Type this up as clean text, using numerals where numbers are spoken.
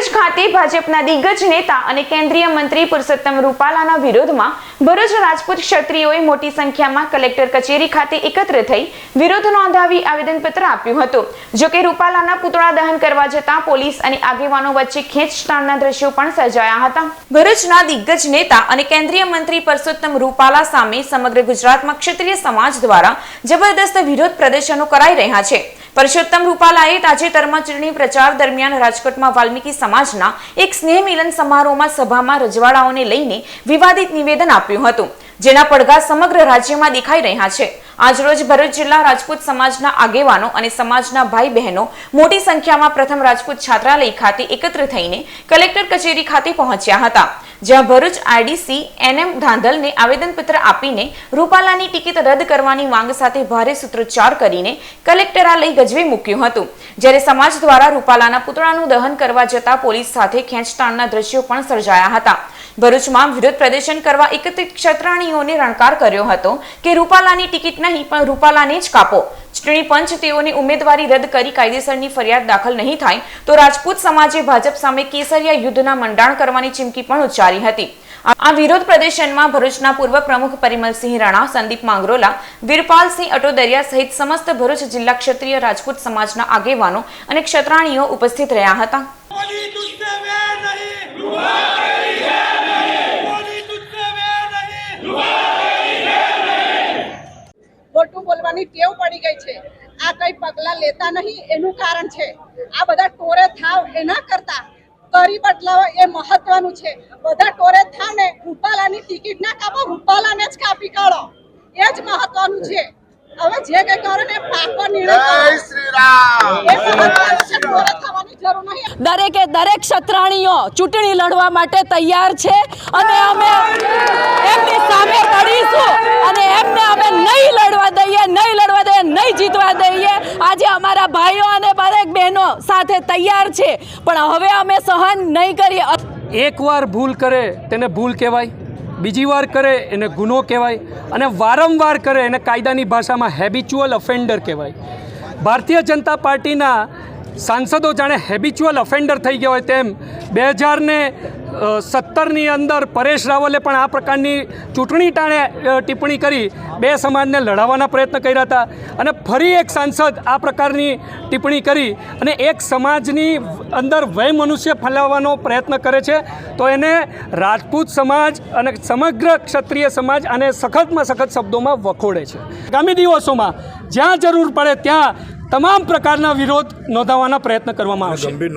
ભરૂચ ખાતે ભાજપના દિગ્ગજ નેતા અને કેન્દ્રીય મંત્રી પુરુષોત્તમ રૂપાલાના વિરોધમાં ભરૂચ રાજપૂત ક્ષત્રિયોએ મોટી સંખ્યામાં કલેક્ટર કચેરી ખાતે એકત્ર થઈ વિરોધ નોંધાવી આવેદનપત્ર આપ્યું હતું। જો કે રૂપાલાના પુતળા દહન કરવા જતા પોલીસ અને આગેવાનો વચ્ચે ખેંચતાણના દ્રશ્યો પણ સર્જાયા હતા। ભરૂચના દિગ્ગજ નેતા અને કેન્દ્રીય મંત્રી પુરુષોત્તમ રૂપાલા સામે સમગ્ર ગુજરાતમાં ક્ષત્રિય સમાજ દ્વારા જબરદસ્ત વિરોધ પ્રદર્શનો કરાઈ રહ્યા છે। પુરુષોત્તમ રૂપાલાએ તાજેતરમાં ચૂંટણી પ્રચાર દરમિયાન રાજકોટમાં વાલ્મીકી સમાજના એક સ્નેહ મિલન સમારોહમાં સભામાં રજવાડાઓને લઈને વિવાદિત નિવેદન આપ્યું હતું, જેના પડઘા સમગ્ર રાજ્યમાં દેખાઈ રહ્યા છે। આજરોજ ભરૂચ જિલ્લા રાજપૂત સમાજના આગેવાનો અને સમાજના ભાઈ બહેનો મોટી સંખ્યામાં પ્રથમ રાજપૂત છાત્રાલય ખાતે એકત્ર થઈને કલેક્ટર કચેરી ખાતે પહોંચ્યા હતા, જ્યાં ભરૂચ આરડીસી એનએમ ધાંધલને આવેદનપત્ર આપીને રૂપાલાની ટિકિટ રદ કરવાની માંગ સાથે ભારે સૂત્રોચ્ચાર કરીને કલેક્ટરાલય ગજવે મૂક્યું હતું। જ્યારે સમાજ દ્વારા રૂપાલાના પુતળાનું દહન કરવા જતા પોલીસ સાથે ખેંચતાણના દ્રશ્યો પણ સર્જાયા હતા। ભરૂચમાં વિરોધ પ્રદર્શન કરવા એકત્રિત ક્ષત્રાણીઓને રણકાર કર્યો હતો કે રૂપાલાની ટિકિટ નહીં પણ રૂપાલાને જ કાપો। ચૂંટણી પંચ તેઓની ઉમેદવારી રદ કરી કાયદેસરની ફરિયાદ દાખલ નહીં થાય તો રાજપૂત સમાજે ભાજપ સામે કેસરિયા યુદ્ધના મંડાણ કરવાની ચીમકી પણ ઉચ્ચારી હતી। આ વિરોધ પ્રદર્શનમાં ભરૂચના પૂર્વ પ્રમુખ પરિમલસિંહ રાણા, સંદીપ માંગરોલા, વીરપાલસિંહ અટોદરિયા સહિત સમસ્ત ભરૂચ જિલ્લા ક્ષત્રિય રાજપૂત સમાજના આગેવાનો અને ક્ષત્રાણીઓ ઉપસ્થિત રહ્યા હતા। ખોટું બોલવાની ટેવ પડી ગઈ છે। આ કઈ પગલા લેતા નહીં એનું કારણ છે। આ બધા ટોરે થાવ એના કરતા કરી બદલાવો એ મહત્વનું છે। બધા ટોરે થાવ ને રૂપાલાની ટિકિટ ના કાપો, રૂપાલાને જ કાપી કાઢો, એ જ મહત્વનું છે। હવે જે કઈ કરો ને પાકો નિર્ણય કરો। શ્રી રામ એ મહત્વનું છે, ટોરે થવાની જરૂર નહીં। દરેકે દરેક ક્ષત્રાણીઓ ચૂંટણી લડવા માટે તૈયાર છે અને અમે એમની સામે લડીશું અને એમને અમે નહીં લડવા દઈએ, નહીં જીતવા દઈએ। આજે અમારા ભાઈઓ અને દરેક બહેનો સાથે તૈયાર છે, પણ હવે અમે સહન નહીં કરીએ। એકવાર ભૂલ કરે તેને ભૂલ કહેવાય, બીજી વાર કરે એને ગુનો કહેવાય અને વારંવાર કરે એને કાયદાની ભાષામાં હેબિચ્યુઅલ ઓફેન્ડર કહેવાય। ભારતીય જનતા પાર્ટીના સાંસદો જાણે હેબિચ્યુઅલ ઓફેન્ડર થઈ ગયા હોય તેમ 2017ની અંદર પરેશ રાવલે પણ આ પ્રકારની ચૂંટણી ટાણે ટિપ્પણી કરી બે સમાજને લડાવવાના પ્રયત્ન કર્યા હતા અને ફરી એક સાંસદ આ પ્રકારની ટિપ્પણી કરી અને એક સમાજની અંદર વય મનુષ્ય ફેલાવવાનો પ્રયત્ન કરે છે, તો એને રાજપૂત સમાજ અને સમગ્ર ક્ષત્રિય સમાજ આને સખતમાં સખત શબ્દોમાં વખોડે છે। આગામી દિવસોમાં જ્યાં જરૂર પડે ત્યાં તમામ પ્રકારના વિરોધ નોંધાવવાના પ્રયત્ન કરવામાં આવશે।